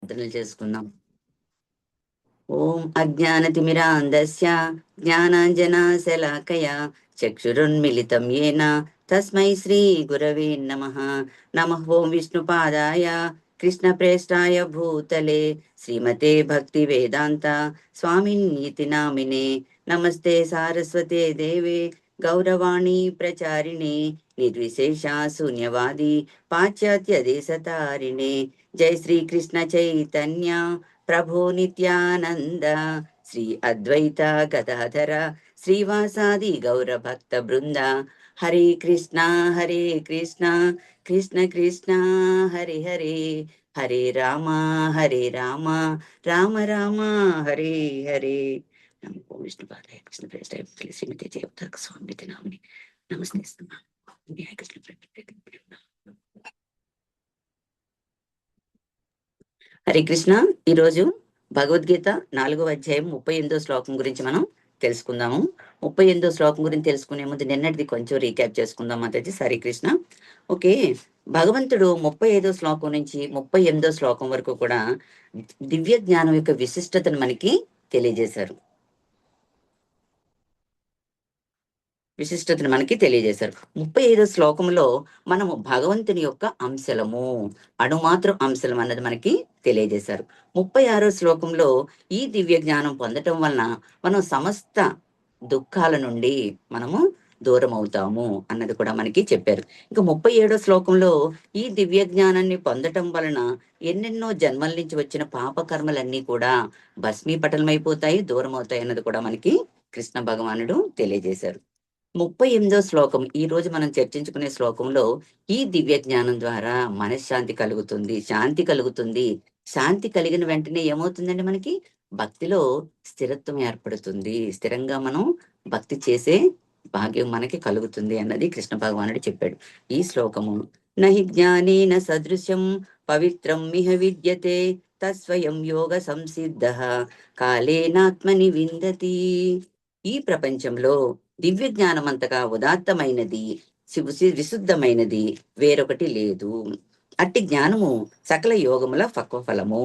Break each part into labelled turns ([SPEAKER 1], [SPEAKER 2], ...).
[SPEAKER 1] ప్రార్థనలు చేసుకుందాం. ఓం అజ్ఞానతిమిరాంధస్య జ్ఞానాంజనశలాకయ చక్షురున్మిళితం యేన తస్మై శ్రీ గురవే నమః. నమః ఓం విష్ణుపాదాయ కృష్ణప్రేష్టాయ భూతలే శ్రీమతే భక్తి వేదాంత స్వామిన్నితి నామినే. నమస్తే సారస్వతే దేవే గౌరవాణి ప్రచారిణే నిర్విశేష శూన్యవాది పాశ్చాత్య దేశతారిణే. జై శ్రీ కృష్ణ చైతన్య ప్రభు నిత్యానంద శ్రీ అద్వైత గదాధర శ్రీవాసాది గౌర భక్త బృంద. హరే కృష్ణ కృష్ణ కృష్ణ హరే హరే, హరే రామ రామ రామ హరే హరే. నమో విష్ణుపాదాయ కృష్ణ ప్రేష్టాయ శ్రీమతి జయవతాక స్వామి నామిని. నమస్తే. కృష్ణ. హరే కృష్ణ. ఈరోజు భగవద్గీత 4వ అధ్యాయం 38వ శ్లోకం గురించి మనం తెలుసుకుందాము. 38వ శ్లోకం గురించి తెలుసుకునే ముందు నిన్నటిది కొంచెం రీక్యాప్ చేసుకుందాం. అంతది హరే కృష్ణ. ఓకే, భగవంతుడు 35వ శ్లోకం నుంచి 38వ శ్లోకం వరకు కూడా దివ్య జ్ఞానం యొక్క విశిష్టతను మనకి తెలియజేశారు. విశిష్టతను మనకి తెలియజేశారు. 35వ శ్లోకంలో మనము భగవంతుని యొక్క అంశలము, అణుమాత్రం అంశలం అన్నది మనకి తెలియజేశారు. 36వ శ్లోకంలో ఈ దివ్య జ్ఞానం పొందటం వలన మనం సమస్త దుఃఖాల నుండి మనము దూరం అవుతాము అన్నది కూడా మనకి చెప్పారు. ఇంకా 37వ శ్లోకంలో ఈ దివ్య జ్ఞానాన్ని పొందటం వలన ఎన్నెన్నో జన్మల నుంచి వచ్చిన పాపకర్మలన్నీ కూడా భస్మీపటలమైపోతాయి, దూరం అవుతాయి అన్నది కూడా మనకి కృష్ణ భగవానుడు తెలియజేశారు. 38వ శ్లోకం ఈ రోజు మనం చర్చించుకునే శ్లోకంలో ఈ దివ్య జ్ఞానం ద్వారా మనశ్శాంతి కలుగుతుంది, శాంతి కలుగుతుంది. శాంతి కలిగిన వెంటనే ఏమవుతుందండి, మనకి భక్తిలో స్థిరత్వం ఏర్పడుతుంది. స్థిరంగా మనం భక్తి చేసే భాగ్యం మనకి కలుగుతుంది అన్నది కృష్ణ భగవానుడు చెప్పాడు. ఈ శ్లోకము నహి జ్ఞానేన సదృశం పవిత్రం మిహ విద్యతే తస్వయం యోగ సంసిద్ధ కాలేనాత్మని విందతి. ఈ ప్రపంచంలో దివ్య జ్ఞానం అంతగా ఉదాత్తమైనది, విశుద్ధమైనది వేరొకటి లేదు. అట్టి జ్ఞానము సకల యోగముల ఫలము.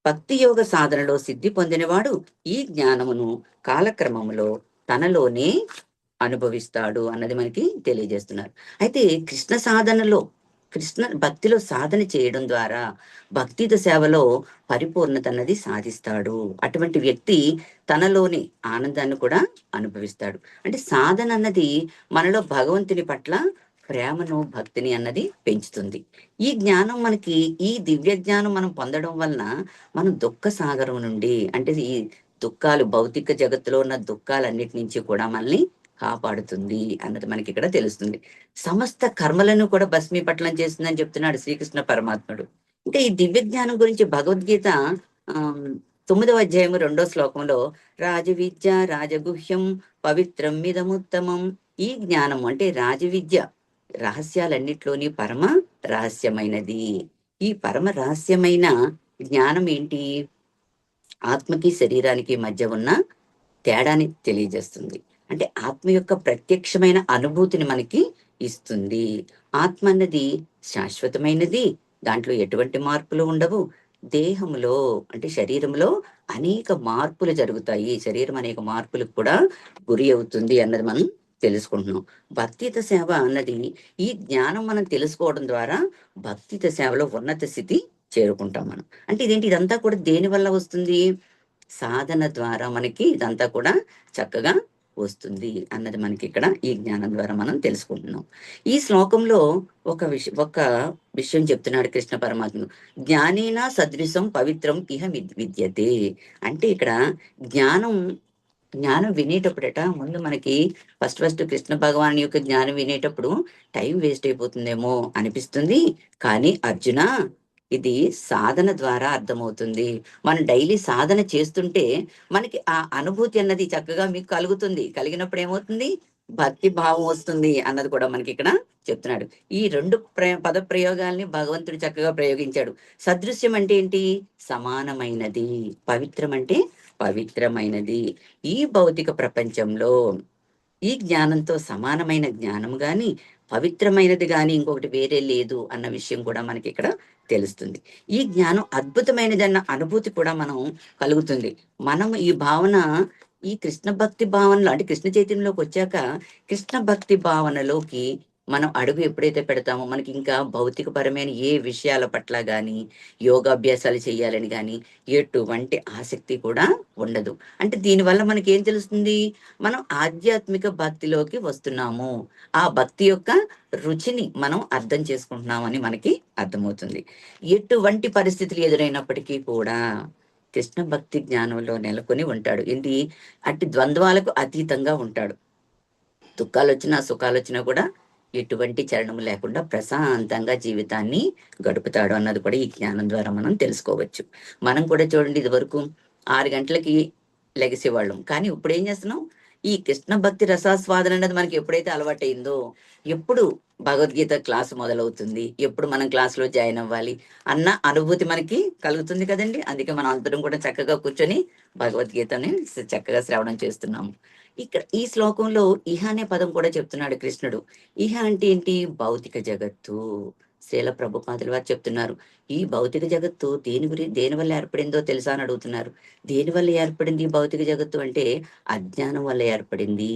[SPEAKER 1] భక్తి యోగ సాధనలో సిద్ధి పొందినవాడు ఈ జ్ఞానమును కాలక్రమములో తనలోనే అనుభవిస్తాడు అన్నది మనకి తెలియజేస్తున్నారు. అయితే కృష్ణ సాధనలో, కృష్ణ భక్తిలో సాధన చేయడం ద్వారా భక్తిత సేవలో పరిపూర్ణత అన్నది సాధిస్తాడు. అటువంటి వ్యక్తి తనలోని ఆనందాన్ని కూడా అనుభవిస్తాడు. అంటే సాధన అన్నది మనలో భగవంతుని పట్ల ప్రేమను, భక్తిని అన్నది పెంచుతుంది. ఈ జ్ఞానం మనకి, ఈ దివ్య జ్ఞానం మనం పొందడం వలన మనం దుఃఖ సాగరం నుండి, అంటే ఈ దుఃఖాలు, భౌతిక జగత్తులో ఉన్న దుఃఖాలన్నిటి నుంచి కూడా మనల్ని కాపాడుతుంది అన్నది మనకి ఇక్కడ తెలుస్తుంది. సమస్త కర్మలను కూడా భస్మీపట్లం చేస్తుందని చెప్తున్నాడు శ్రీకృష్ణ పరమాత్ముడు. ఇంకా ఈ దివ్య జ్ఞానం గురించి భగవద్గీత 9వ అధ్యాయము 2వ శ్లోకంలో రాజవిద్య రాజగుహ్యం పవిత్రం మిదముత్తమం. ఈ జ్ఞానం అంటే రాజవిద్య రహస్యాలన్నిట్లోని పరమ రహస్యమైనది. ఈ పరమ రహస్యమైన జ్ఞానం ఏంటి? ఆత్మకి శరీరానికి మధ్య ఉన్న తేడాని తెలియజేస్తుంది. అంటే ఆత్మ యొక్క ప్రత్యక్షమైన అనుభూతిని మనకి ఇస్తుంది. ఆత్మ అన్నది శాశ్వతమైనది, దాంట్లో ఎటువంటి మార్పులు ఉండవు. దేహంలో అంటే శరీరంలో అనేక మార్పులు జరుగుతాయి, శరీరం అనేక మార్పులకు కూడా గురి అవుతుంది అన్నది మనం తెలుసుకుంటున్నాం. భక్తిత సేవ అన్నది ఈ జ్ఞానం మనం తెలుసుకోవడం ద్వారా భక్తిత సేవలో ఉన్నత స్థితి చేరుకుంటాం మనం. అంటే ఇదేంటి, ఇదంతా కూడా దేని వల్ల వస్తుంది? సాధన ద్వారా మనకి ఇదంతా కూడా చక్కగా వస్తుంది అన్నది మనకి ఇక్కడ ఈ జ్ఞానం ద్వారా మనం తెలుసుకుంటున్నాం. ఈ శ్లోకంలో ఒక విషయం చెప్తున్నాడు కృష్ణ పరమాత్మ. జ్ఞానేన సదృశం పవిత్రం ఇహ విద్యతే. అంటే ఇక్కడ జ్ఞానం వినేటప్పుడట ముందు మనకి ఫస్ట్ కృష్ణ భగవాన్ యొక్క జ్ఞానం వినేటప్పుడు టైం వేస్ట్ అయిపోతుందేమో అనిపిస్తుంది. కానీ అర్జున, ఇది సాధన ద్వారా అర్థమవుతుంది. మనం డైలీ సాధన చేస్తుంటే మనకి ఆ అనుభూతి అన్నది చక్కగా మీకు కలుగుతుంది. కలిగినప్పుడు ఏమవుతుంది? భక్తి భావం వస్తుంది అన్నది కూడా మనకి ఇక్కడ చెప్తున్నాడు. ఈ 2 పద ప్రయోగాల్ని భగవంతుడు చక్కగా ప్రయోగించాడు. సదృశ్యం అంటే ఏంటి? సమానమైనది. పవిత్రం అంటే పవిత్రమైనది. ఈ భౌతిక ప్రపంచంలో ఈ జ్ఞానంతో సమానమైన జ్ఞానం గాని, పవిత్రమైనది కానీ ఇంకొకటి వేరే లేదు అన్న విషయం కూడా మనకి ఇక్కడ తెలుస్తుంది. ఈ జ్ఞానం అద్భుతమైనదన్న అనుభూతి కూడా మనం కలుగుతుంది. మనం ఈ భావన, ఈ కృష్ణ భక్తి భావనలో అంటే కృష్ణ చైతన్యంలోకి వచ్చాక కృష్ణ భక్తి భావనలోకి మనం అడుగు ఎప్పుడైతే పెడతామో మనకి ఇంకా భౌతికపరమైన ఏ విషయాల పట్ల కానీ, యోగాభ్యాసాలు చేయాలని కానీ ఎటువంటి ఆసక్తి కూడా ఉండదు. అంటే దీనివల్ల మనకి ఏం తెలుస్తుంది? మనం ఆధ్యాత్మిక భక్తిలోకి వస్తున్నాము. ఆ భక్తి యొక్క రుచిని మనం అర్థం చేసుకుంటున్నామని మనకి అర్థమవుతుంది. ఎటువంటి పరిస్థితులు ఎదురైనప్పటికీ కూడా కృష్ణ భక్తి జ్ఞానంలో నెలకొని ఉంటాడు. ఏంటి? అట్టి ద్వంద్వాలకు అతీతంగా ఉంటాడు. దుఃఖాలు వచ్చినా సుఖాలు వచ్చినా కూడా ఎటువంటి చలనం లేకుండా ప్రశాంతంగా జీవితాన్ని గడుపుతాడు అన్నది కూడా ఈ జ్ఞానం ద్వారా మనం తెలుసుకోవచ్చు. మనం కూడా చూడండి, ఇది వరకు 6 గంటలకి లెగిసేవాళ్ళం, కానీ ఇప్పుడు ఏం చేస్తున్నాం? ఈ కృష్ణ భక్తి రసాస్వాదన అనేది మనకి ఎప్పుడైతే అలవాటైందో, ఎప్పుడు భగవద్గీత క్లాసు మొదలవుతుంది, ఎప్పుడు మనం క్లాసులో జాయిన్ అవ్వాలి అన్న అనుభూతి మనకి కలుగుతుంది కదండి. అందుకే మనం అందరం కూడా చక్కగా కూర్చొని భగవద్గీతని చక్కగా శ్రవణం చేస్తున్నాము. ఇక్కడ ఈ శ్లోకంలో ఇహ అనే పదం కూడా చెప్తున్నాడు కృష్ణుడు. ఇహ అంటే ఏంటి? భౌతిక జగత్తు. శ్రీల ప్రభుపాదులు వారు చెప్తున్నారు, ఈ భౌతిక జగత్తు దేని వల్ల ఏర్పడిందో తెలుసా అని అడుగుతున్నారు. దేని వల్ల ఏర్పడింది ఈ భౌతిక జగత్తు అంటే అజ్ఞానం వల్ల ఏర్పడింది.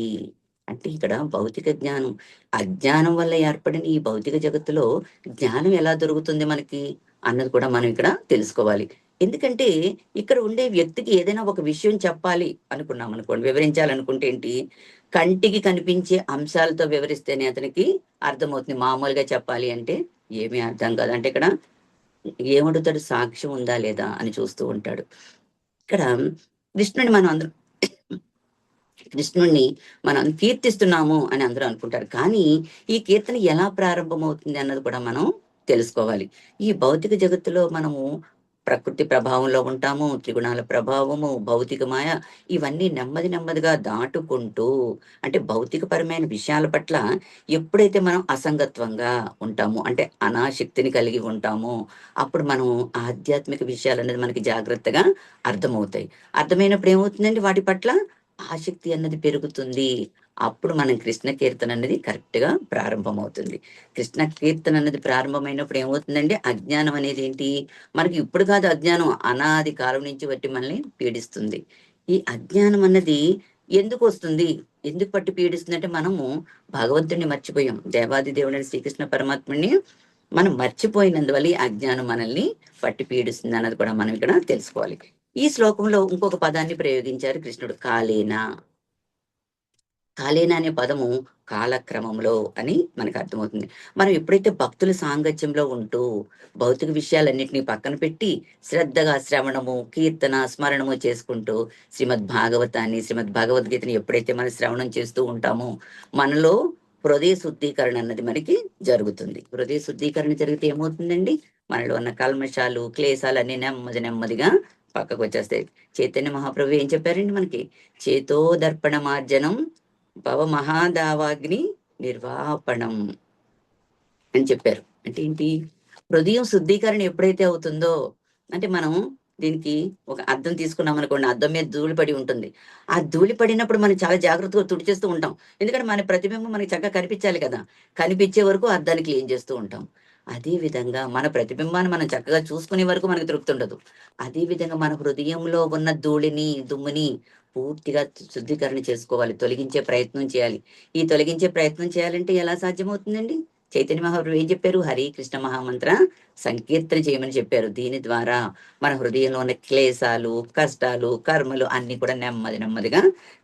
[SPEAKER 1] అంటే ఇక్కడ భౌతిక జ్ఞానం, అజ్ఞానం వల్ల ఏర్పడిన ఈ భౌతిక జగత్తులో జ్ఞానం ఎలా దొరుకుతుంది మనకి అన్నది కూడా మనం ఇక్కడ తెలుసుకోవాలి. ఎందుకంటే ఇక్కడ ఉండే వ్యక్తికి ఏదైనా ఒక విషయం చెప్పాలి అనుకున్నాం అనుకోండి, వివరించాలనుకుంటే ఏంటి? కంటికి కనిపించే అంశాలతో వివరిస్తేనే అతనికి అర్థమవుతుంది. మామూలుగా చెప్పాలి అంటే ఏమీ అర్థం కాదు. అంటే ఇక్కడ ఏమడుగుతాడు? సాక్ష్యం ఉందా లేదా అని చూస్తూ ఉంటాడు. ఇక్కడ కృష్ణుని మనం అందరం కృష్ణుణ్ణి మనం కీర్తిస్తున్నాము అని అందరూ అనుకుంటారు. కానీ ఈ కీర్తన ఎలా ప్రారంభమవుతుంది అన్నది కూడా మనం తెలుసుకోవాలి. ఈ భౌతిక జగత్తులో మనము ప్రకృతి ప్రభావంలో ఉంటాము, త్రిగుణాల ప్రభావము, భౌతిక మాయ, ఇవన్నీ నెమ్మది నెమ్మదిగా దాటుకుంటూ, అంటే భౌతికపరమైన విషయాల పట్ల ఎప్పుడైతే మనం అసంగత్వంగా ఉంటామో, అంటే అనాసక్తిని కలిగి ఉంటామో, అప్పుడు మనం ఆధ్యాత్మిక విషయాలు అనేది మనకి జాగ్రత్తగా అర్థమవుతాయి. అర్థమైనప్పుడు ఏమవుతుందండి? వాటి పట్ల ఆసక్తి అన్నది పెరుగుతుంది. అప్పుడు మనం కృష్ణ కీర్తన అనేది కరెక్ట్ గా ప్రారంభమవుతుంది. కృష్ణ కీర్తన అనేది ప్రారంభమైనప్పుడు ఏమవుతుందండి? అజ్ఞానం అనేది ఏంటి? మనకి ఇప్పుడు కాదు అజ్ఞానం, అనాది కాలం నుంచి బట్టి మనల్ని పీడిస్తుంది. ఈ అజ్ఞానం అన్నది ఎందుకు వస్తుంది? ఎందుకు పట్టి పీడిస్తుంది అంటే మనము భగవంతుడిని మర్చిపోయాం. దేవాది దేవుడైన శ్రీకృష్ణ పరమాత్ముడిని మనం మర్చిపోయినందువల్ల ఈ అజ్ఞానం మనల్ని పట్టి పీడిస్తుంది అన్నది కూడా మనం ఇక్కడ తెలుసుకోవాలి. ఈ శ్లోకంలో ఇంకొక పదాన్ని ప్రయోగించారు కృష్ణుడు, కాలేనా. కాలేనా అనే పదము కాలక్రమంలో అని మనకు అర్థమవుతుంది. మనం ఎప్పుడైతే భక్తుల సాంగత్యంలో ఉంటూ భౌతిక విషయాలన్నింటినీ పక్కన పెట్టి శ్రద్ధగా శ్రవణము, కీర్తన, స్మరణము చేసుకుంటూ శ్రీమద్ భగవద్గీతని ఎప్పుడైతే మనం శ్రవణం చేస్తూ ఉంటామో మనలో హృదయ శుద్ధీకరణ అన్నది మనకి జరుగుతుంది. హృదయ శుద్ధీకరణ జరిగితే ఏమవుతుందండి? మనలో ఉన్న కల్మషాలు, క్లేశాలు అన్ని నెమ్మదిగా పక్కకు వచ్చేస్తాయి. చైతన్య మహాప్రభు ఏం చెప్పారండి మనకి? చేతో దర్పణ మార్జనం భవ మహాదావాగ్ని నిర్వాపణం అని చెప్పారు. అంటే ఏంటి? హృదయం శుద్ధీకరణ ఎప్పుడైతే అవుతుందో, అంటే మనం దీనికి ఒక అద్దం తీసుకున్నాం అనుకోండి, అద్దం మీద ధూళి పడి ఉంటుంది. ఆ ధూళి పడినప్పుడు మనం చాలా జాగ్రత్తగా తుడిచేస్తూ ఉంటాం. ఎందుకంటే మన ప్రతిబింబం మనకి చక్కగా కనిపించాలి కదా. కనిపించే వరకు అద్దాన్ని క్లీన్ చేస్తూ ఉంటాం. అదే విధంగా మన ప్రతిబింబాన్ని మనం చక్కగా చూసుకునే వరకు మనకి తృప్తి ఉండదు. అదే విధంగా మన హృదయంలో ఉన్న ధూళిని, దుమ్ముని పూర్తిగా శుద్ధీకరణ చేసుకోవాలి, తొలగించే ప్రయత్నం చేయాలి. ఈ తొలగించే ప్రయత్నం చేయాలంటే ఎలా సాధ్యమవుతుందండి? చైతన్య మహాప్రభు ఏం చెప్పారు? హరి కృష్ణ మహామంత్ర సంకీర్తన చేయమని చెప్పారు. దీని ద్వారా మన హృదయంలో ఉన్న క్లేశాలు, కష్టాలు, కర్మలు అన్ని కూడా నెమ్మదిగా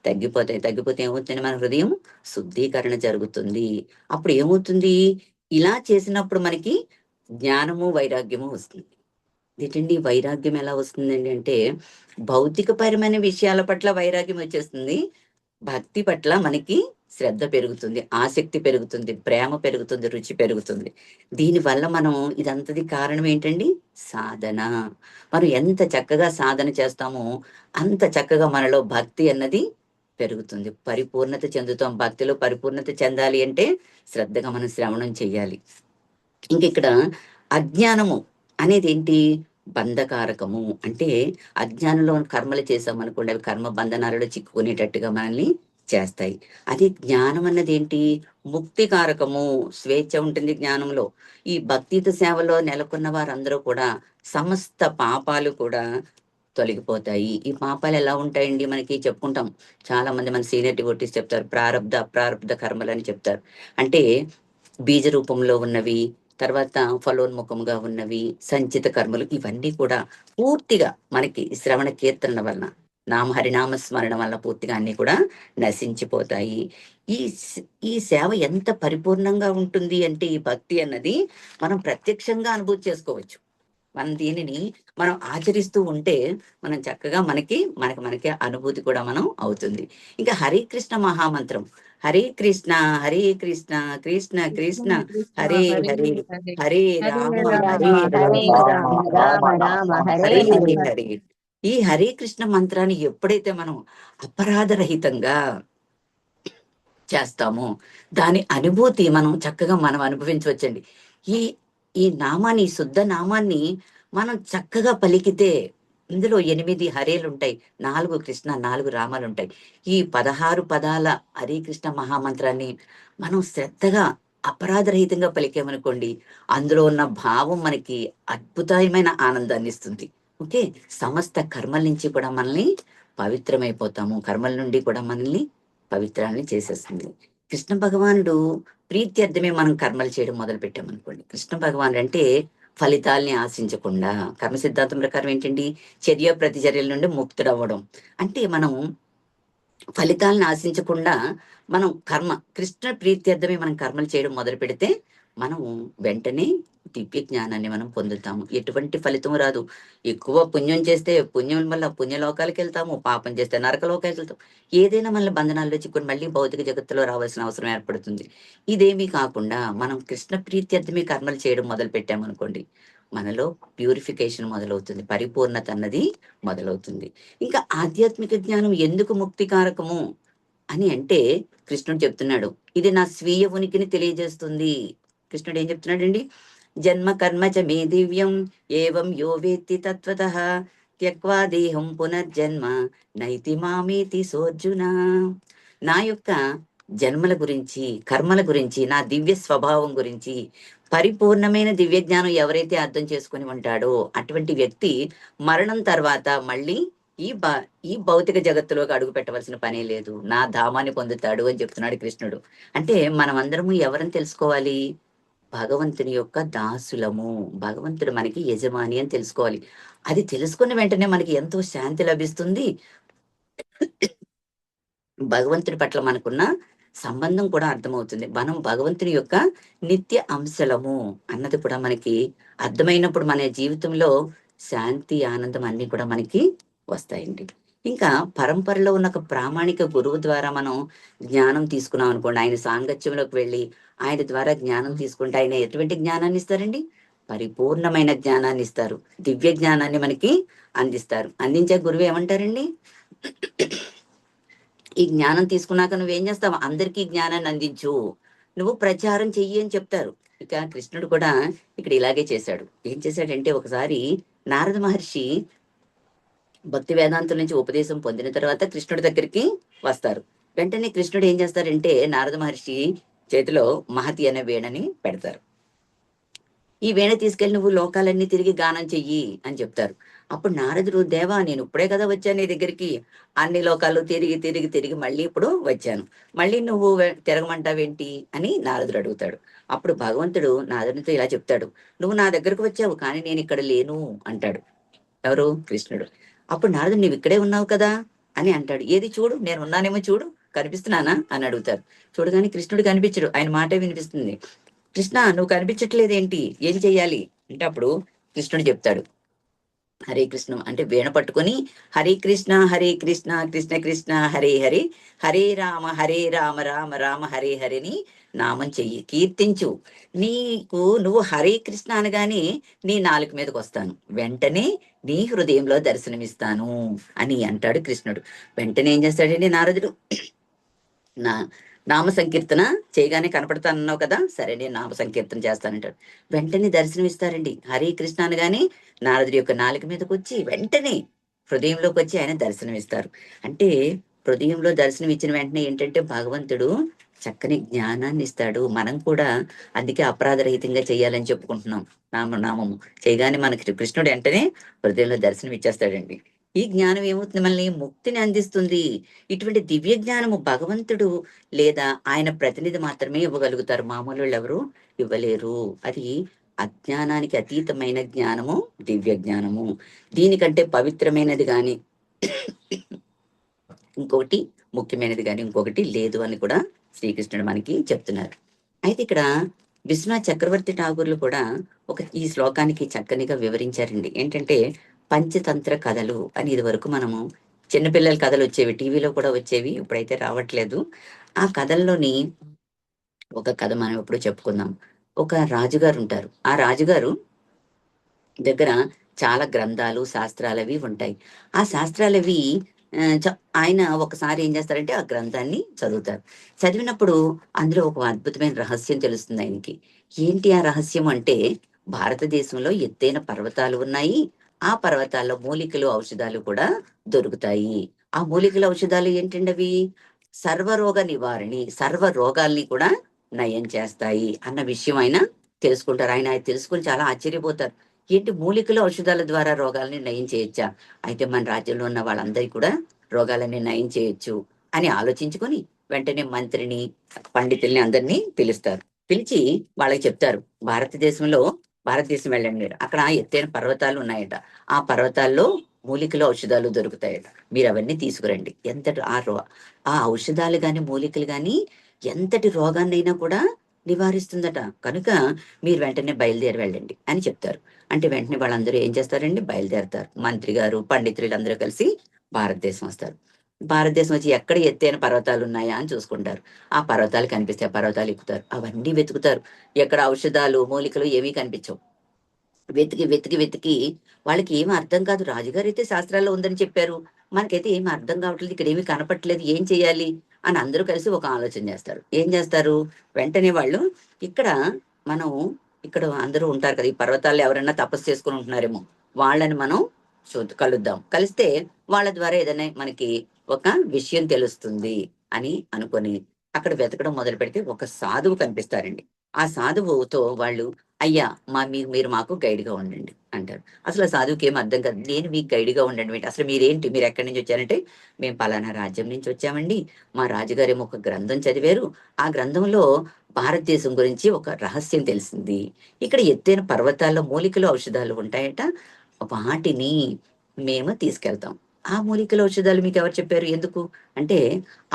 [SPEAKER 1] తగ్గిపోతాయి. తగ్గిపోతే ఏమవుతుంది? మన హృదయం శుద్ధీకరణ జరుగుతుంది. అప్పుడు ఏమవుతుంది? ఇలా చేసినప్పుడు మనకి జ్ఞానము, వైరాగ్యము వస్తుంది. ఏంటండి వైరాగ్యం ఎలా వస్తుందండి అంటే, భౌతికపరమైన విషయాల పట్ల వైరాగ్యం వచ్చేస్తుంది. భక్తి పట్ల మనకి శ్రద్ధ పెరుగుతుంది, ఆసక్తి పెరుగుతుంది, ప్రేమ పెరుగుతుంది, రుచి పెరుగుతుంది. దీనివల్ల మనం ఇదంతది కారణం ఏంటండి? సాధన. మనం ఎంత చక్కగా సాధన చేస్తామో అంత చక్కగా మనలో భక్తి అన్నది పెరుగుతుంది, పరిపూర్ణత చెందుతాం. భక్తిలో పరిపూర్ణత చెందాలి అంటే శ్రద్ధగా మనం శ్రవణం చెయ్యాలి. ఇక్కడ అజ్ఞానము అనేది ఏంటి? బంధకారకము. అంటే అజ్ఞానంలో కర్మలు చేసామనుకోండి, అవి కర్మ బంధనాలలో చిక్కుకునేటట్టుగా మనల్ని చేస్తాయి. అది జ్ఞానం అన్నది ఏంటి? ముక్తికారకము. స్వేచ్ఛ ఉంటుంది జ్ఞానంలో. ఈ భక్తియుత సేవలో నెలకొన్న వారందరూ కూడా సమస్త పాపాలు కూడా తొలగిపోతాయి. ఈ పాపాలు ఎలా ఉంటాయండి? మనకి చెప్పుకుంటాం. చాలా మంది మన సీనియర్ డివోటీస్ చెప్తారు. ప్రారబ్ధ, అప్రారబ్ధ కర్మలని చెప్తారు. అంటే బీజ రూపంలో ఉన్నవి, తర్వాత ఫలోన్ముఖంగా ఉన్నవి, సంచిత కర్మలు ఇవన్నీ కూడా పూర్తిగా మనకి శ్రవణ కీర్తనల వలన, హరినామ స్మరణ వల్ల పూర్తిగా అన్ని కూడా నశించిపోతాయి. ఈ ఈ సేవ ఎంత పరిపూర్ణంగా ఉంటుంది అంటే, ఈ భక్తి అన్నది మనం ప్రత్యక్షంగా అనుభూతి చేసుకోవచ్చు. మనం దీనిని మనం ఆచరిస్తూ ఉంటే మనం చక్కగా మనకే అనుభూతి కూడా మనం అవుతుంది. ఇంకా హరే కృష్ణ మహామంత్రం. హరే కృష్ణ హరే కృష్ణ కృష్ణ కృష్ణ హరే హరే హరే రామ హరే
[SPEAKER 2] హరే
[SPEAKER 1] రామ
[SPEAKER 2] రామ రామ రామ హరే
[SPEAKER 1] హరే
[SPEAKER 2] హరే.
[SPEAKER 1] హరే. ఈ హరే కృష్ణ మంత్రాన్ని ఎప్పుడైతే మనం అపరాధరహితంగా చేస్తామో దాని అనుభూతి మనం అనుభవించవచ్చండి. ఈ ఈ నామాన్ని, శుద్ధ నామాన్ని మనం చక్కగా పలికితే ఇందులో 8 హరేలుంటాయి, 4 కృష్ణ, 4 రామాలుంటాయి. ఈ 16 పదాల హరే కృష్ణ మహామంత్రాన్ని మనం శ్రద్ధగా అపరాధరహితంగా పలికామనుకోండి, అందులో ఉన్న భావం మనకి అద్భుతమైన ఆనందాన్ని ఇస్తుంది. ఓకే, సమస్త కర్మల నుంచి కూడా మనల్ని పవిత్రమైపోతాము. కర్మల నుండి కూడా మనల్ని పవిత్రాన్ని చేసేస్తుంది. కృష్ణ భగవానుడు ప్రీత్యర్థమే మనం కర్మలు చేయడం మొదలు పెట్టామనుకోండి. కృష్ణ భగవానుడు అంటే ఫలితాల్ని ఆశించకుండా, కర్మ సిద్ధాంతం ప్రకారం ఏంటండి? చర్య ప్రతిచర్యల నుండి ముక్తుడవ్వడం. అంటే మనం ఫలితాలను ఆశించకుండా మనం కృష్ణ ప్రీత్యర్థమే మనం కర్మలు చేయడం మొదలు పెడితే మనం వెంటనే దివ్య జ్ఞానాన్ని మనం పొందుతాము. ఎటువంటి ఫలితం రాదు. ఎక్కువ పుణ్యం చేస్తే పుణ్యం వల్ల పుణ్యలోకాలకు వెళ్తాము, పాపం చేస్తే నరకలోకాలకు వెళ్తాం. ఏదైనా మన బంధనాల్లో చిక్కుని మళ్ళీ భౌతిక జగత్తులో రావాల్సిన అవసరం ఏర్పడుతుంది. ఇదేమీ కాకుండా మనం కృష్ణ ప్రీత్యర్థమే కర్మలు చేయడం మొదలు పెట్టామనుకోండి, మనలో ప్యూరిఫికేషన్ మొదలవుతుంది, పరిపూర్ణత అన్నది మొదలవుతుంది. ఇంకా ఆధ్యాత్మిక జ్ఞానం ఎందుకు ముక్తికారకము అని అంటే, కృష్ణుడు చెప్తున్నాడు, ఇది నా స్వీయ ఉనికిని తెలియజేస్తుంది. కృష్ణుడు ఏం చెప్తున్నాడండి? జన్మ కర్మ చ మే దివ్యం ఏవం యో వేత్తి తత్వతః త్యక్వా దేహం పునర్జన్మ నైతి మామేతి సోర్జున. నా యొక్క జన్మల గురించి, కర్మల గురించి, నా దివ్య స్వభావం గురించి పరిపూర్ణమైన దివ్య జ్ఞానం ఎవరైతే అర్థం చేసుకుని ఉంటాడో అటువంటి వ్యక్తి మరణం తర్వాత మళ్ళీ ఈ భౌతిక జగత్తులోకి అడుగు పెట్టవలసిన పనే లేదు, నా ధామాన్ని పొందుతాడు అని చెప్తున్నాడు కృష్ణుడు. అంటే మనం అందరము ఎవరని తెలుసుకోవాలి? భగవంతుని యొక్క దాసులము. భగవంతుడు మనకి యజమాని అని తెలుసుకోవాలి. అది తెలుసుకున్న వెంటనే మనకి ఎంతో శాంతి లభిస్తుంది. భగవంతుడి పట్ల మనకున్న సంబంధం కూడా అర్థమవుతుంది. మనం భగవంతుని యొక్క నిత్య అంశలము అన్నది కూడా మనకి అర్థమైనప్పుడు మన జీవితంలో శాంతి, ఆనందం అన్ని కూడా మనకి వస్తాయండి. ఇంకా పరంపరలో ఉన్న ఒక ప్రామాణిక గురువు ద్వారా మనం జ్ఞానం తీసుకున్నాం అనుకోండి, ఆయన సాంగత్యంలోకి వెళ్ళి ఆయన ద్వారా జ్ఞానం తీసుకుంటే ఆయన ఎటువంటి జ్ఞానాన్ని ఇస్తారండి? పరిపూర్ణమైన జ్ఞానాన్ని ఇస్తారు. దివ్య జ్ఞానాన్ని మనకి అందిస్తారు. అందించే గురువు ఏమంటారండి? ఈ జ్ఞానం తీసుకున్నాక నువ్వేం చేస్తావు? అందరికీ జ్ఞానాన్ని అందించు, నువ్వు ప్రచారం చెయ్యి అని చెప్తారు. ఇక కృష్ణుడు కూడా ఇక్కడ ఇలాగే చేశాడు. ఏం చేశాడంటే, ఒకసారి నారద మహర్షి భక్తి వేదాంతం నుంచి ఉపదేశం పొందిన తర్వాత కృష్ణుడి దగ్గరికి వస్తారు. వెంటనే కృష్ణుడు ఏం చేస్తారంటే, నారద మహర్షి చేతిలో మహతి అనే వీణని పెడతారు. ఈ వీణ తీసుకెళ్లి నువ్వు లోకాలన్నీ తిరిగి గానం చెయ్యి అని చెప్తారు. అప్పుడు నారదుడు, దేవా నేను ఇప్పుడే కదా వచ్చాను నీ దగ్గరికి, అన్ని లోకాలు తిరిగి తిరిగి తిరిగి మళ్ళీ ఇప్పుడు వచ్చాను, మళ్ళీ నువ్వు తిరగమంటావేంటి అని నారదుడు అడుగుతాడు. అప్పుడు భగవంతుడు నారదునితో ఇలా చెప్తాడు, నువ్వు నా దగ్గరకు వచ్చావు కానీ నేను ఇక్కడ లేను అంటాడు. ఎవరు? కృష్ణుడు. అప్పుడు నారదుడు, నువ్వు ఇక్కడే ఉన్నావు కదా అని అంటాడు. ఏది చూడు, నేను ఉన్నానేమో చూడు, కనిపిస్తున్నానా అని అడుగుతారు. చూడగానే కృష్ణుడు కనిపించడు, ఆయన మాటే వినిపిస్తుంది. కృష్ణ నువ్వు కనిపించట్లేదేంటి, ఏం చెయ్యాలి అంటే, అప్పుడు కృష్ణుడు చెప్తాడు, హరే కృష్ణ అంటే వీణ పట్టుకొని హరే కృష్ణ కృష్ణ కృష్ణ హరే హరే, హరే రామ రామ రామ హరే హరిని నామం చెయ్యి, కీర్తించు. నువ్వు హరే కృష్ణ అనగానే నీ నాలుక మీదకి వస్తాను, వెంటనే నీ హృదయంలో దర్శనమిస్తాను అని అంటాడు కృష్ణుడు. వెంటనే ఏం చేస్తాడండి నారదుడు? నా నామ సంకీర్తన చేయగానే కనపడతానన్నావు కదా, సరే నేను నామ సంకీర్తన చేస్తానంటాడు. వెంటనే దర్శనం ఇస్తారండి. హరే కృష్ణ అనగానే నారదుడి యొక్క నాలుక మీదకి వచ్చి వెంటనే హృదయంలోకి వచ్చి ఆయన దర్శనం ఇస్తారు. అంటే హృదయంలో దర్శనం ఇచ్చిన వెంటనే ఏంటంటే భగవంతుడు చక్కని జ్ఞానాన్ని ఇస్తాడు. మనం కూడా అందుకే అపరాధరహితంగా చేయాలని చెప్పుకుంటున్నాం. నామము చేయగానే మనకి కృష్ణుడు వెంటనే హృదయంలో దర్శనం ఇచ్చేస్తాడండి. ఈ జ్ఞానం ఏమవుతుంది? మనల్ని ముక్తిని అందిస్తుంది. ఇటువంటి దివ్య జ్ఞానము భగవంతుడు లేదా ఆయన ప్రతినిధి మాత్రమే ఇవ్వగలుగుతారు. మామూలు ఎవరు ఇవ్వలేరు. అది అజ్ఞానానికి అతీతమైన జ్ఞానము దివ్య జ్ఞానము. దీనికంటే పవిత్రమైనది గాని ఇంకొకటి ముఖ్యమైనది కానీ ఇంకొకటి లేదు అని కూడా శ్రీకృష్ణుడు మనకి చెప్తున్నారు. అయితే ఇక్కడ విశ్వనాథ్ చక్రవర్తి ఠాగూర్లు కూడా ఈ శ్లోకానికి చక్కనిగా వివరించారండి. ఏంటంటే పంచతంత్ర కథలు అని ఇది వరకు మనము చిన్నపిల్లల కథలు వచ్చేవి, టీవీలో కూడా వచ్చేవి, ఇప్పుడైతే రావట్లేదు. ఆ కథల్లోని ఒక కథ మనం ఎప్పుడు చెప్పుకుందాం. ఒక రాజుగారు ఉంటారు. ఆ రాజుగారు దగ్గర చాలా గ్రంథాలు శాస్త్రాలు అవి ఉంటాయి. ఆ శాస్త్రాలు అవి ఆయన ఒకసారి ఏం చేస్తారంటే ఆ గ్రంథాన్ని చదువుతారు. చదివినప్పుడు అందులో ఒక అద్భుతమైన రహస్యం తెలుస్తుంది ఆయనకి. ఏంటి ఆ రహస్యం అంటే, భారతదేశంలో ఎత్తైన పర్వతాలు ఉన్నాయి. ఆ పర్వతాల్లో మూలికలు ఔషధాలు కూడా దొరుకుతాయి. ఆ మూలికల ఔషధాలు ఏంటండి అవి? సర్వరోగ నివారణి, సర్వ రోగాల్ని కూడా నయం చేస్తాయి అన్న విషయం ఆయన తెలుసుకుంటారు. ఆయన అది తెలుసుకుని చాలా ఆశ్చర్యపోతారు. ఏంటి, మూలికలు ఔషధాల ద్వారా రోగాల్ని నయం చేయొచ్చా? అయితే మన రాజ్యంలో ఉన్న వాళ్ళందరికీ కూడా రోగాలన్నీ నయం చేయొచ్చు అని ఆలోచించుకొని వెంటనే మంత్రిని, పండితుల్ని అందరినీ పిలుస్తారు. పిలిచి వాళ్ళకి చెప్తారు, భారతదేశం వెళ్ళండి మీరు, అక్కడ ఎత్తైన పర్వతాలు ఉన్నాయట. ఆ పర్వతాల్లో మూలికలు ఔషధాలు దొరుకుతాయట. మీరు అవన్నీ తీసుకురండి. ఎంతటి ఆ ఔషధాలు గాని మూలికలు గాని ఎంతటి రోగాన్నైనా కూడా నివారిస్తుందట. కనుక మీరు వెంటనే బయలుదేరి వెళ్ళండి అని చెప్తారు. అంటే వెంటనే వాళ్ళందరూ ఏం చేస్తారండి? బయలుదేరతారు. మంత్రి గారు, పండితులు అందరూ కలిసి భారతదేశం వస్తారు. భారతదేశం వచ్చి ఎక్కడ ఎత్తైన పర్వతాలు ఉన్నాయా అని చూసుకుంటారు. ఆ పర్వతాలు కనిపిస్తే ఆ పర్వతాలు ఎక్కుతారు. అవన్నీ వెతుకుతారు. ఎక్కడ ఔషధాలు మూలికలు ఏమీ కనిపించవు. వెతికి వెతికి వెతికి వాళ్ళకి ఏమీ అర్థం కాదు. రాజుగారు అయితే శాస్త్రాల్లో ఉందని చెప్పారు, మనకైతే ఏమి అర్థం కావట్లేదు, ఇక్కడ ఏమీ కనపట్లేదు, ఏం చేయాలి అని అందరూ కలిసి ఒక ఆలోచన చేస్తారు. ఏం చేస్తారు? వెంటనే వాళ్ళు ఇక్కడ మనం ఇక్కడ అందరూ ఉంటారు కదా, ఈ పర్వతాల్లో ఎవరైనా తపస్సు చేసుకుని ఉంటున్నారేమో, వాళ్ళని మనం కలుద్దాం. కలిస్తే వాళ్ళ ద్వారా ఏదైనా మనకి ఒక విషయం తెలుస్తుంది అని అనుకొని అక్కడ వెతకడం మొదలు పెడితే ఒక సాధువు కనిపిస్తారండి. ఆ సాధువుతో వాళ్ళు, అయ్యా మీరు మాకు గైడ్ గా ఉండండి అంటారు. అసలు ఆ సాధువుకి ఏం అర్థం కాదు. నేను మీకు గైడ్ గా ఉండండి ఏంటి, అసలు మీరేంటి, మీరు ఎక్కడి నుంచి వచ్చారంటే, మేము పలానా రాజ్యం నుంచి వచ్చామండి, మా రాజుగారేమో ఒక గ్రంథం చదివారు, ఆ గ్రంథంలో భారతదేశం గురించి ఒక రహస్యం తెలిసింది, ఇక్కడ ఎత్తైన పర్వతాల్లో మూలికలు ఔషధాలు ఉంటాయట, వాటిని మేము తీసుకెళ్తాం. ఆ మూలికల ఔషధాలు మీకు ఎవరు చెప్పారు? ఎందుకు అంటే,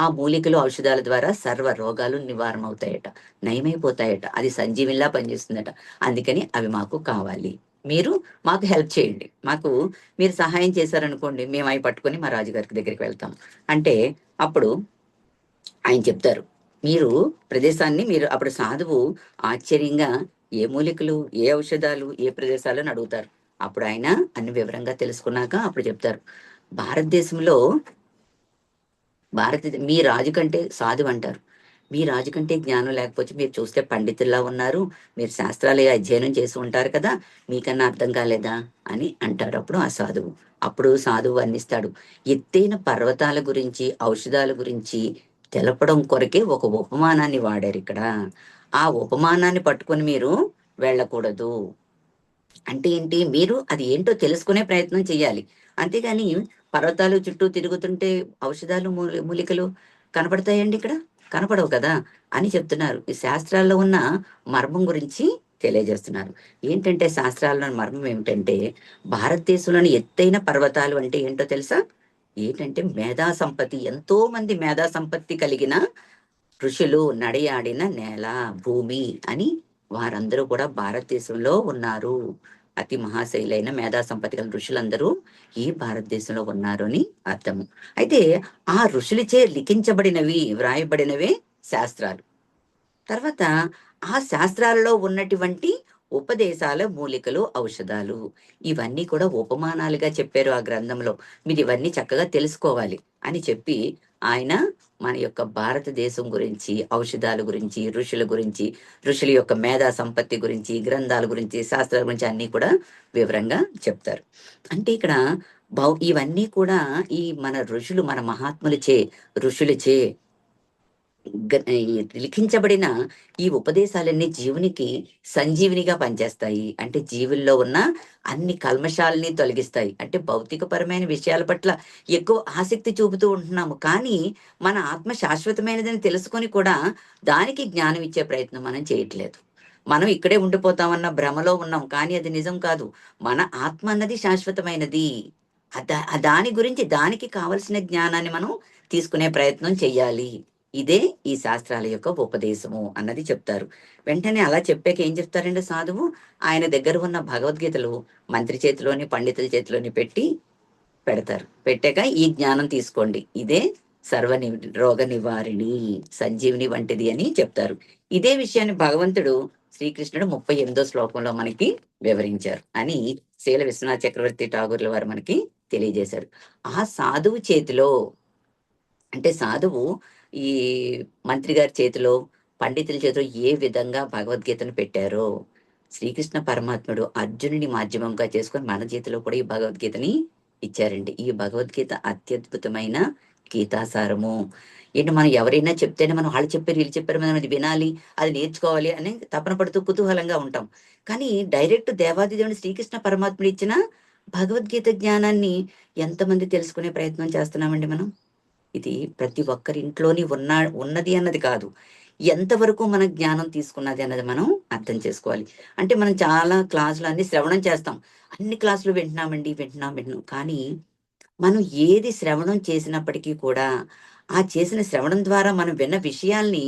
[SPEAKER 1] ఆ మూలికలు ఔషధాల ద్వారా సర్వ రోగాలు నివారణ అవుతాయట, నయమైపోతాయట, అది సంజీవినిలా పనిచేస్తుందట. అందుకని అవి మాకు కావాలి. మీరు మాకు హెల్ప్ చేయండి. మీరు సహాయం చేశారనుకోండి, మేము అవి పట్టుకొని మా రాజుగారి దగ్గరికి వెళ్తాం అంటే, అప్పుడు ఆయన చెప్తారు, మీరు అప్పుడు సాధువు ఆశ్చర్యంగా ఏ మూలికలు, ఏ ఔషధాలు, ఏ ప్రదేశాలు అని అడుగుతారు. అప్పుడు ఆయన అన్ని వివరంగా తెలుసుకున్నాక అప్పుడు చెప్తారు, భారతదేశంలో మీ రాజు కంటే సాధువు అంటారు, మీ రాజు కంటే జ్ఞానం లేకపోతే, మీరు చూస్తే పండితుల్లా ఉన్నారు, మీరు శాస్త్రాలు అధ్యయనం చేసి ఉంటారు కదా, మీకన్నా అర్థం కాలేదా అని అంటాడు. అప్పుడు ఆ సాధువు వర్ణిస్తాడు. ఎత్తైన పర్వతాల గురించి, ఔషధాల గురించి తెలపడం కొరకే ఒక ఉపమానాన్ని వాడారు ఇక్కడ. ఆ ఉపమానాన్ని పట్టుకొని మీరు వెళ్ళకూడదు. అంటే ఏంటి, మీరు అది ఏంటో తెలుసుకునే ప్రయత్నం చేయాలి. అంతేగాని పర్వతాలు చుట్టూ తిరుగుతుంటే ఔషధాలు మూలికలు కనపడతాయండి ఇక్కడ? కనపడవు కదా అని చెప్తున్నారు. ఈ శాస్త్రాల్లో ఉన్న మర్మం గురించి తెలియజేస్తున్నారు. ఏంటంటే శాస్త్రాల్లో మర్మం ఏమిటంటే, భారతదేశంలోని ఎత్తైన పర్వతాలు అంటే ఏంటో తెలుసా? ఏంటంటే మేధా సంపత్తి, ఎంతో మంది మేధా సంపత్తి కలిగిన ఋషులు నడయాడిన నేల, భూమి అని వారందరూ కూడా భారతదేశంలో ఉన్నారు. అతి మహాశైలైన మేధా సంపత్తి గల ఋషులందరూ ఈ భారతదేశంలో ఉన్నారు అని అర్థము. అయితే ఆ ఋషులచే లిఖించబడినవి, వ్రాయబడినవే శాస్త్రాలు. తర్వాత ఆ శాస్త్రాలలో ఉన్నటువంటి ఉపదేశాల మూలికలు, ఔషధాలు, ఇవన్నీ కూడా ఉపమానాలుగా చెప్పారు ఆ గ్రంథంలో. మీరు ఇవన్నీ చక్కగా తెలుసుకోవాలి అని చెప్పి ఆయన మన యొక్క భారతదేశం గురించి, ఔషధాల గురించి, ఋషుల యొక్క మేధా సంపత్తి గురించి, గ్రంథాల గురించి, శాస్త్రాల గురించి అన్నీ కూడా వివరంగా చెప్తారు. అంటే ఇక్కడ ఇవన్నీ కూడా ఈ మన ఋషులు, మన ఋషులచే ఈ లిఖించబడిన ఈ ఉపదేశాలన్నీ జీవునికి సంజీవినిగా పనిచేస్తాయి. అంటే జీవుల్లో ఉన్న అన్ని కల్మషాలని తొలగిస్తాయి. అంటే భౌతికపరమైన విషయాల పట్ల ఎక్కువ ఆసక్తి చూపుతూ ఉంటున్నాము, కానీ మన ఆత్మ శాశ్వతమైనదని తెలుసుకొని కూడా దానికి జ్ఞానం ఇచ్చే ప్రయత్నం మనం చేయట్లేదు. మనం ఇక్కడే ఉండిపోతామన్న భ్రమలో ఉన్నాం, కానీ అది నిజం కాదు. మన ఆత్మ అన్నది శాశ్వతమైనది. దాని గురించి, దానికి కావలసిన జ్ఞానాన్ని మనం తీసుకునే ప్రయత్నం చెయ్యాలి. ఇదే ఈ శాస్త్రాల యొక్క ఉపదేశము అన్నది చెప్తారు. వెంటనే అలా చెప్పాక ఏం చెప్తారండి సాధువు? ఆయన దగ్గర ఉన్న భగవద్గీతలు మంత్రి చేతిలోని, పండితుల చేతిలోని పెడతారు. పెట్టాక ఈ జ్ఞానం తీసుకోండి, ఇదే రోగ నివారిణి, సంజీవిని వంటిది అని చెప్తారు. ఇదే విషయాన్ని భగవంతుడు శ్రీకృష్ణుడు 38వ శ్లోకంలో మనకి వివరించారు అని శీల విశ్వనాథ చక్రవర్తి ఠాగూర్ల వారు మనకి తెలియజేశారు. ఆ సాధువు చేతిలో, అంటే సాధువు ఈ మంత్రి గారి చేతిలో, పండితుల చేతిలో ఏ విధంగా భగవద్గీతను పెట్టారో శ్రీకృష్ణ పరమాత్ముడు అర్జునుడి మాధ్యమంగా చేసుకొని మన చేతిలో కూడా ఈ భగవద్గీతని ఇచ్చారండి. ఈ భగవద్గీత అత్యద్భుతమైన గీతాసారము. ఏంటి, మనం ఎవరైనా చెప్తేనే మనం వాళ్ళు చెప్పారు, వీళ్ళు చెప్పారు, మనం అది వినాలి, అది నేర్చుకోవాలి అని తపన పడుతూ కుతూహలంగా ఉంటాం. కానీ డైరెక్ట్ దేవాది దేవుని శ్రీకృష్ణ పరమాత్ముడు ఇచ్చిన భగవద్గీత జ్ఞానాన్ని ఎంతమంది తెలుసుకునే ప్రయత్నం చేస్తున్నామండి మనం? ఇది ప్రతి ఒక్కరి ఇంట్లోని ఉన్నది అన్నది కాదు, ఎంతవరకు మన జ్ఞానం తీసుకున్నది అన్నది మనం అర్థం చేసుకోవాలి. అంటే మనం చాలా క్లాసులు అన్ని శ్రవణం చేస్తాం, అన్ని క్లాసులు వింటున్నాం. కానీ మనం ఏది శ్రవణం చేసినప్పటికీ కూడా ఆ చేసిన శ్రవణం ద్వారా మనం విన్న విషయాల్ని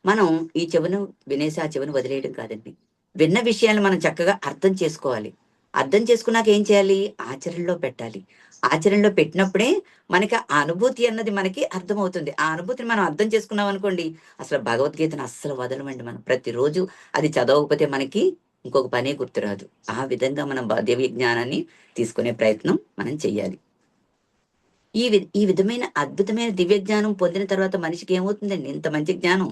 [SPEAKER 1] మనం ఈ చెవును వినేసి ఆ చెవును వదిలేయడం కాదండి. విన్న విషయాన్ని మనం చక్కగా అర్థం చేసుకోవాలి. అర్థం చేసుకున్నాక ఏం చేయాలి? ఆచరణలో పెట్టాలి. ఆచరణలో పెట్టినప్పుడే మనకి ఆ అనుభూతి అన్నది మనకి అర్థమవుతుంది. ఆ అనుభూతిని మనం అర్థం చేసుకున్నాం అనుకోండి, అసలు భగవద్గీతను అస్సలు వదలమండి. మనం ప్రతిరోజు అది చదవకపోతే మనకి ఇంకొక పనే గుర్తురాదు. ఆ విధంగా మనం దివ్య జ్ఞానాన్ని తీసుకునే ప్రయత్నం మనం చెయ్యాలి. ఈ విధమైన అద్భుతమైన దివ్య జ్ఞానం పొందిన తర్వాత మనిషికి ఏమవుతుందండి? ఇంత మంచి జ్ఞానం,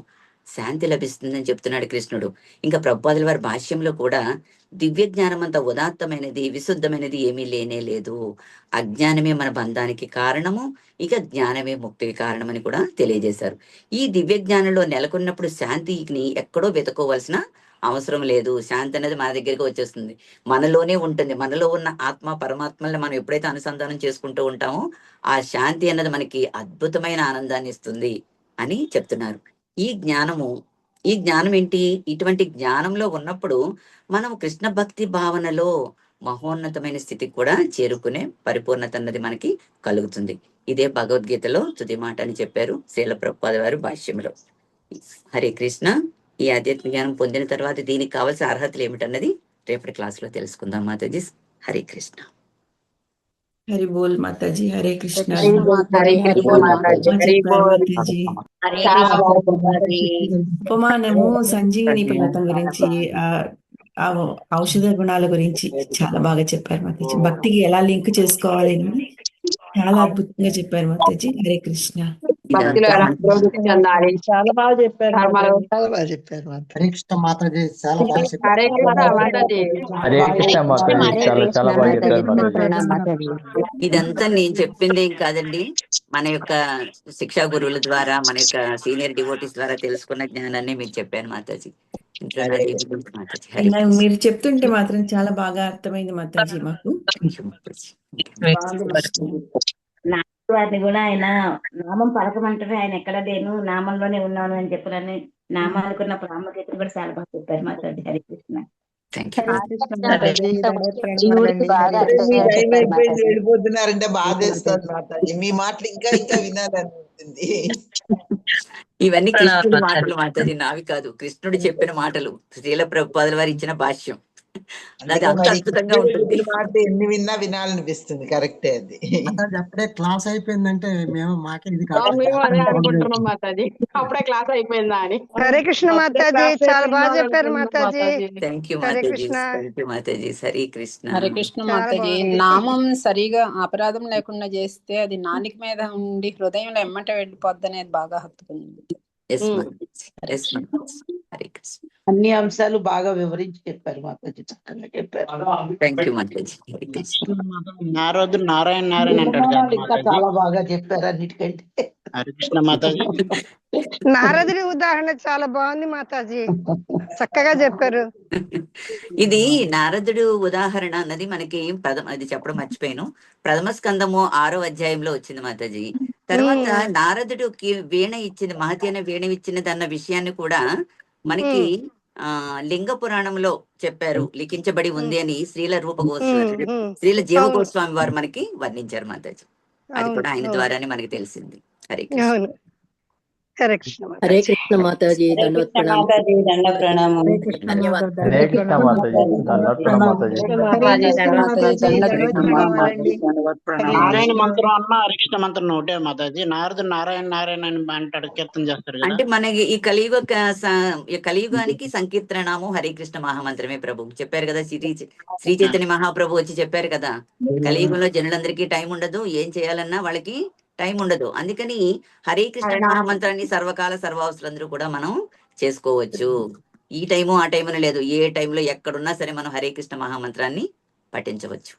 [SPEAKER 1] శాంతి లభిస్తుందని చెప్తున్నాడు కృష్ణుడు. ఇంకా ప్రభుపాదుల వారి భాష్యంలో కూడా దివ్య జ్ఞానం అంత ఉదాత్తమైనది, విశుద్ధమైనది ఏమీ లేనే లేదు. అజ్ఞానమే మన బంధానికి కారణము, ఇక జ్ఞానమే ముక్తికి కారణమని కూడా తెలియజేశారు. ఈ దివ్య జ్ఞానంలో నెలకొన్నప్పుడు శాంతిని ఎక్కడో వెతుకోవాల్సిన అవసరం లేదు. శాంతి అనేది మన దగ్గరికి వచ్చేస్తుంది, మనలోనే ఉంటుంది. మనలో ఉన్న ఆత్మ పరమాత్మల్ని మనం ఎప్పుడైతే అనుసంధానం చేసుకుంటూ ఉంటామో ఆ శాంతి అన్నది మనకి అద్భుతమైన ఆనందాన్ని ఇస్తుంది అని చెప్తున్నారు. ఈ జ్ఞానం ఏంటి? ఇటువంటి జ్ఞానంలో ఉన్నప్పుడు మనం కృష్ణ భక్తి భావనలో మహోన్నతమైన స్థితికి కూడా చేరుకునే పరిపూర్ణత అన్నది మనకి కలుగుతుంది. ఇదే భగవద్గీతలో తుది మాట అని చెప్పారు శ్రీల ప్రభుపాద వారు భాష్యంలో. హరే కృష్ణ. ఈ ఆధ్యాత్మిక జ్ఞానం పొందిన తర్వాత దీనికి కావాల్సిన అర్హతలు ఏమిటన్నది రేపటి క్లాస్ లో తెలుసుకుందాం మాతాజీ. హరే కృష్ణ.
[SPEAKER 3] హరి బోల్ మాతాజీ. హరే కృష్ణ.
[SPEAKER 2] హరే కృష్ణ మాతాజీ.
[SPEAKER 3] హరి బోల్ మాతాజీ. ఉపమానము సంజీవిని పర్వతం గురించి, ఆ ఔషధ గుణాల గురించి చాలా బాగా చెప్పారు మాతాజీ. భక్తికి ఎలా లింక్ చేసుకోవాలి అని చాలా అద్భుతంగా చెప్పారు మాతాజీ. హరే కృష్ణ.
[SPEAKER 4] భక్తిలో ఎలా అభివృద్ధి చెందాలి,
[SPEAKER 5] చాలా బాగా చెప్పారు.
[SPEAKER 4] చాలా
[SPEAKER 5] బాగా చెప్పారు.
[SPEAKER 6] హరే కృష్ణ మాతాజీ, చాలా బాగా చెప్పారు.
[SPEAKER 4] హరే కృష్ణ మాతాజీ.
[SPEAKER 7] హరే కృష్ణ మాతాజీ, చాలా బాగా చెప్పారు మాతాజీ.
[SPEAKER 1] ఇదంతా నేను చెప్పింది ఏం కాదండి, మన యొక్క శిక్షా గురువుల ద్వారా, మన యొక్క సీనియర్ డివోటీస్ ద్వారా తెలుసుకున్న జ్ఞానాన్ని మీకు చెప్పాను మాతాజీ. ఇంట్లో మాతాజీ. హరే
[SPEAKER 3] మీరు చెప్తుంటే మాత్రం చాలా బాగా అర్థమైంది మాతాజీ మాకు.
[SPEAKER 2] వారిని కూడా ఆయన నామం పలకమంటారు. ఆయన ఎక్కడ లేను, నామంలోనే ఉన్నాను అని చెప్పాలని నామాలకున్న ప్రాముఖ్యతను కూడా చాలా బాగా చెప్పారు మాతాజీ. హరి కృష్ణ.
[SPEAKER 5] వెళ్ళిపోతున్నారంటే బాధ వేస్తుంది మాతాజీ. మీ మాటలు ఇంకా ఇంకా వినాలనిపిస్తుంది.
[SPEAKER 1] ఇవన్నీ కృష్ణుడి మాటలు మాతాజీ, నావి కాదు. కృష్ణుడు చెప్పిన మాటలు, శ్రీల ప్రభుపాదుల వారు ఇచ్చిన భాష్యం. అది అంత
[SPEAKER 5] మరి
[SPEAKER 1] అద్భుతంగా ఉంటుంది.
[SPEAKER 5] కృష్ణుడి మాట ఎన్ని విన్నా వినాలనిపిస్తుంది. కరెక్టే అది.
[SPEAKER 6] మాతాజీ అప్పుడే క్లాస్ అయిపోయిందంటే మాకే ఇది
[SPEAKER 4] మేము అదే అనుకుంటున్నాం మాతాజీ, అప్పుడే క్లాస్ అయిపోయిందా అని.
[SPEAKER 8] హరే కృష్ణ మాతాజీ, చాలా బాగా చెప్పారు Mataji.
[SPEAKER 1] Thank you
[SPEAKER 8] Hare
[SPEAKER 1] Mataji,
[SPEAKER 8] Krishna.
[SPEAKER 1] Thank you Mataji. Hare Krishna.
[SPEAKER 9] Hare Krishna
[SPEAKER 8] చాలా
[SPEAKER 9] మాతాజీ.
[SPEAKER 8] బాగుంది.
[SPEAKER 9] నామం సరిగా అపరాధం లేకుండా చేస్తే అది నాలుక మీద ఉండి హృదయంలో ఎమ్మట వెళ్ళిపోద్ది అనేది బాగా హత్తుకుంది.
[SPEAKER 1] Yes Mataji, yes Mataji. హరే కృష్ణ.
[SPEAKER 10] అన్ని అంశాలు బాగా వివరించి చెప్పారు మాతాజీ, చక్కగా చెప్పారు.
[SPEAKER 1] Thank you Mataji. హరే కృష్ణ.
[SPEAKER 11] నారదు నారాయణ నారాయణ అంటాడు కదా
[SPEAKER 10] ఇంకా
[SPEAKER 11] మాతాజీ.
[SPEAKER 10] చాలా బాగా చెప్పారు అన్నిటికంటే.
[SPEAKER 11] హరే కృష్ణ మాతాజీ.
[SPEAKER 8] నారదుడి ఉదాహరణ చాలా బాగుంది మాతాజీ, చక్కగా చెప్పారు.
[SPEAKER 1] ఇది నారదుడు ఉదాహరణ అన్నది మనకి అది చెప్పడం మర్చిపోయాను. ప్రథమ స్కందము 6వ అధ్యాయంలో వచ్చింది మాతాజీ. తర్వాత నారదుడికి వీణ ఇచ్చింది, మహతి అనే వీణ ఇచ్చినది అన్న విషయాన్ని కూడా మనకి లింగ పురాణంలో చెప్పారు, లిఖించబడి ఉంది అని శ్రీల రూప గోస్వామి, శ్రీల జీవ గోస్వామి వారు మనకి వర్ణించారు మాతాజీ. అది కూడా ఆయన ద్వారానే మనకి తెలిసింది. హరే కృష్ణ.
[SPEAKER 8] హరే కృష్ణ.
[SPEAKER 12] హరే కృష్ణ మాతాజీ, దండవత్ ప్రణామం.
[SPEAKER 2] దండ ప్రణామం.
[SPEAKER 7] హరే కృష్ణ మాతాజీ, దండవత్ ప్రణామం మాతాజీ.
[SPEAKER 11] నారాయణ మంత్రం అన్న హరే కృష్ణ మంత్రం ఒకటే మాతాజీ. నారదు నారాయణ నారాయణ అని అంటాడు, కీర్తన చేస్తాడు కదా.
[SPEAKER 1] అంటే మనకి ఈ కలియుగానికి సంకీర్తనాము హరే కృష్ణ మహామంత్రమే ప్రభు చెప్పారు కదా. శ్రీ చైతన్య మహాప్రభు వచ్చి చెప్పారు కదా, కలియుగంలో జనులందరికీ టైం ఉండదు, ఏం చేయాలన్నా వాళ్ళకి టైం ఉండదు. అందుకని హరే కృష్ణ మహామంత్రాన్ని సర్వకాల సర్వావస్థలందరూ కూడా మనం చేసుకోవచ్చు. ఈ టైము ఆ టైం అని లేదు, ఏ టైంలో ఎక్కడున్నా సరే మనం హరే కృష్ణ మహామంత్రాన్ని పఠించవచ్చు.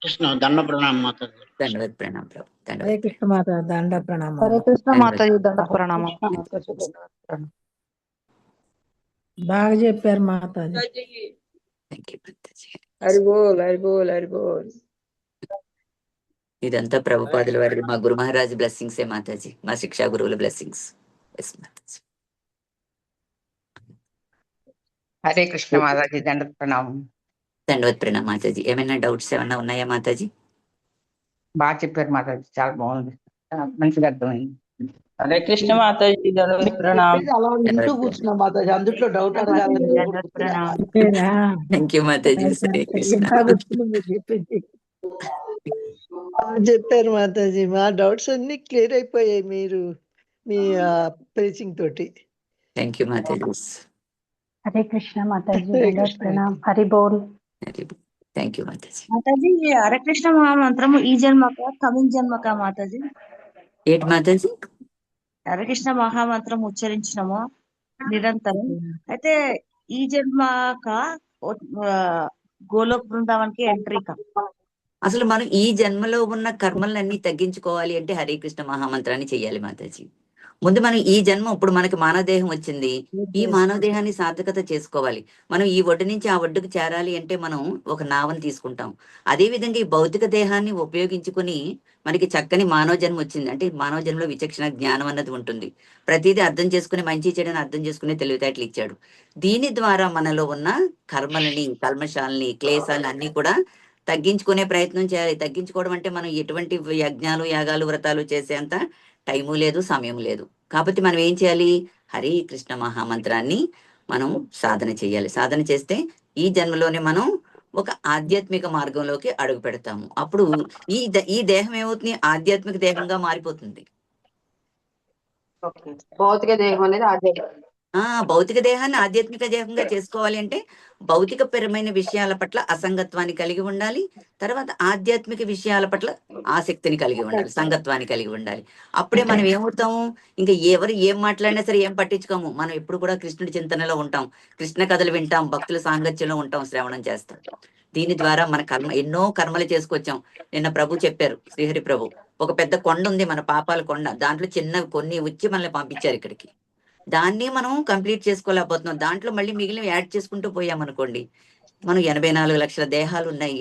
[SPEAKER 11] కృష్ణ దండ ప్రణామం మాతాజీ.
[SPEAKER 1] దండవత్ ప్రణామం ప్రభు.
[SPEAKER 3] హరే కృష్ణ మాత, దండ ప్రణామం.
[SPEAKER 4] హరే కృష్ణ మాతాజీ, దండ ప్రణామం.
[SPEAKER 3] బాగా చెప్పారు మాతాజీ.
[SPEAKER 1] Thank you Mataji.
[SPEAKER 4] హరి బోల్, హరి బోల్, హరి బోల్.
[SPEAKER 1] ఇదంతా ప్రభుపాదుల వారి, మా గురు మహారాజ్ బ్లెస్సింగ్స్ ఏ మాతాజీ, మా శిక్షా గురువుల బ్లెస్సింగ్స్. ఎస్ మాతాజీ.
[SPEAKER 10] హరే కృష్ణ మాతాజీ, దండ ప్రణామం.
[SPEAKER 1] దండవత్ ప్రణామం మాతాజీ. ఏమైనా డౌట్స్ ఏమైనా ఉన్నాయా మాతాజీ?
[SPEAKER 10] బాగా చెప్పారు మాతాజీ, చాలా బాగుంది, మంచిగా అర్థమైంది.
[SPEAKER 12] హరే కృష్ణ మాతాజీ, దండవత్ ప్రణామం.
[SPEAKER 10] అలా వింటూ కూర్చున్నాం మాతాజీ, అందుట్లో డౌట్ అడగాలని.
[SPEAKER 1] Thank you Mataji. హరే కృష్ణ.
[SPEAKER 13] చెప్పారు మాతాజీ, మా డౌట్స్ అన్ని క్లియర్ అయిపోయాయి మీరు మీ ప్రీచింగ్ తోటి.
[SPEAKER 1] Thank you Mataji.
[SPEAKER 8] హరే కృష్ణ మాతాజీ, దండవత్ ప్రణామం. హరి బోల్.
[SPEAKER 1] Thank you Mataji.
[SPEAKER 2] మాతాజీ, హరే కృష్ణ మహామంత్రము ఈ జన్మక కమింగ్ జన్మక మాతాజీ?
[SPEAKER 1] ఏంటి మాతాజీ?
[SPEAKER 2] హరే కృష్ణ మహామంత్రం ఉచ్చరించినము నిరంతరం, అయితే ఈ జన్మక గోలోక్ బృందావన్కి ఎంట్రీకా?
[SPEAKER 1] అసలు మనం ఈ జన్మలో ఉన్న కర్మలన్నీ తగ్గించుకోవాలి అంటే హరే కృష్ణ మహామంత్రాన్ని చెయ్యాలి మాతాజీ. ముందు మనం ఈ జన్మ, ఇప్పుడు మనకి మానవ దేహం వచ్చింది, ఈ మానవ దేహాన్ని సార్థకత చేసుకోవాలి. మనం ఈ ఒడ్డు నుంచి ఆ ఒడ్డుకు చేరాలి అంటే మనం ఒక నావని తీసుకుంటాం. అదే విధంగా ఈ భౌతిక దేహాన్ని ఉపయోగించుకుని మనకి చక్కని మానవ జన్మ వచ్చింది అంటే మానవ జన్మలో విచక్షణ జ్ఞానం అన్నది ఉంటుంది. ప్రతిదీ అర్థం చేసుకుని, మంచి చెడుని అర్థం చేసుకునే తెలివితేటలు ఇచ్చాడు. దీని ద్వారా మనలో ఉన్న కర్మలని, కల్మషాలని, క్లేశాలని అన్ని కూడా తగ్గించుకునే ప్రయత్నం చేయాలి. తగ్గించుకోవడం అంటే మనం ఎటువంటి యజ్ఞాలు, యాగాలు, వ్రతాలు చేసేంత టైము లేదు, సమయం లేదు. కాబట్టి మనం ఏం చేయాలి? హరే కృష్ణ మహామంత్రాన్ని మనం సాధన చేయాలి. సాధన చేస్తే ఈ జన్మలోనే మనం ఒక ఆధ్యాత్మిక మార్గంలోకి అడుగు పెడతాము. అప్పుడు ఈ దేహం ఏమవుతుంది? ఆధ్యాత్మిక దేహంగా మారిపోతుంది.
[SPEAKER 4] భౌతిక దేహం అనేది ఆధ్యాత్మిక.
[SPEAKER 1] భౌతిక దేహాన్ని ఆధ్యాత్మిక దేహంగా చేసుకోవాలి అంటే భౌతిక పరమైన విషయాల పట్ల అసంగత్వాన్ని కలిగి ఉండాలి. తర్వాత ఆధ్యాత్మిక విషయాల పట్ల ఆసక్తిని కలిగి ఉండాలి, సంగత్వాన్ని కలిగి ఉండాలి. అప్పుడే మనం ఏమవుతాము? ఇంకా ఎవరు ఏం మాట్లాడినా సరే ఏం పట్టించుకోము. మనం ఎప్పుడు కూడా కృష్ణుడి చింతనలో ఉంటాం, కృష్ణ కథలు వింటాం, భక్తుల సాంగత్యంలో ఉంటాం, శ్రవణం చేస్తాం. దీని ద్వారా మన ఎన్నో కర్మలు చేసుకొచ్చాం. నిన్న ప్రభు చెప్పారు, శ్రీహరి ప్రభు, ఒక పెద్ద కొండ ఉంది, మన పాపాల కొండ. దాంట్లో చిన్న కొన్ని వచ్చి మనల్ని పంపించారు ఇక్కడికి. దాన్ని మనం కంప్లీట్ చేసుకోలేకపోతున్నాం. దాంట్లో మళ్ళీ మిగిలిన యాడ్ చేసుకుంటూ పోయామనుకోండి, మనం 84 లక్షల దేహాలు ఉన్నాయి.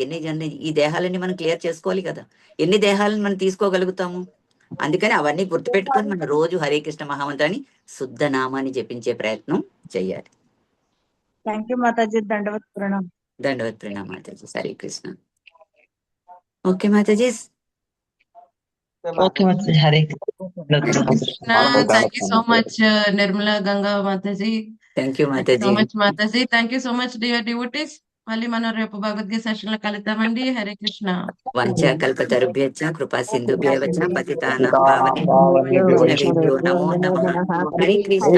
[SPEAKER 1] ఈ దేహాలన్నీ మనం క్లియర్ చేసుకోవాలి కదా. ఎన్ని దేహాలను మనం తీసుకోగలుగుతాము? అందుకని అవన్నీ గుర్తుపెట్టుకొని మనం రోజు హరే కృష్ణ మహామంత్రాన్ని, శుద్ధ నామాన్ని జపించే ప్రయత్నం చెయ్యాలి.
[SPEAKER 2] థ్యాంక్ యూ మాతాజీ, దండవత్ ప్రణామం.
[SPEAKER 1] దండవత్ ప్రణామం Mataji. Hare Krishna. Okay Mataji.
[SPEAKER 10] Okay Mataji, Hare
[SPEAKER 14] thank you so much Nirmala Ganga Mataji.
[SPEAKER 1] Thank you
[SPEAKER 14] so
[SPEAKER 1] Mataji.
[SPEAKER 14] Much Mataji. Thank you so much dear devotees. మళ్ళీ మనం రేపు భగవద్గీత సెషన్ లో కలుద్దామండి. హరే కృష్ణ.
[SPEAKER 1] వంచా కల్పతరుభ్యశ్చ కృపా సింధుభ్యశ్చ పతితానాం
[SPEAKER 7] పావనేభ్యో
[SPEAKER 1] పావనేభ్యో వైష్ణవేభ్యో నమో నమః. హరే కృష్ణ.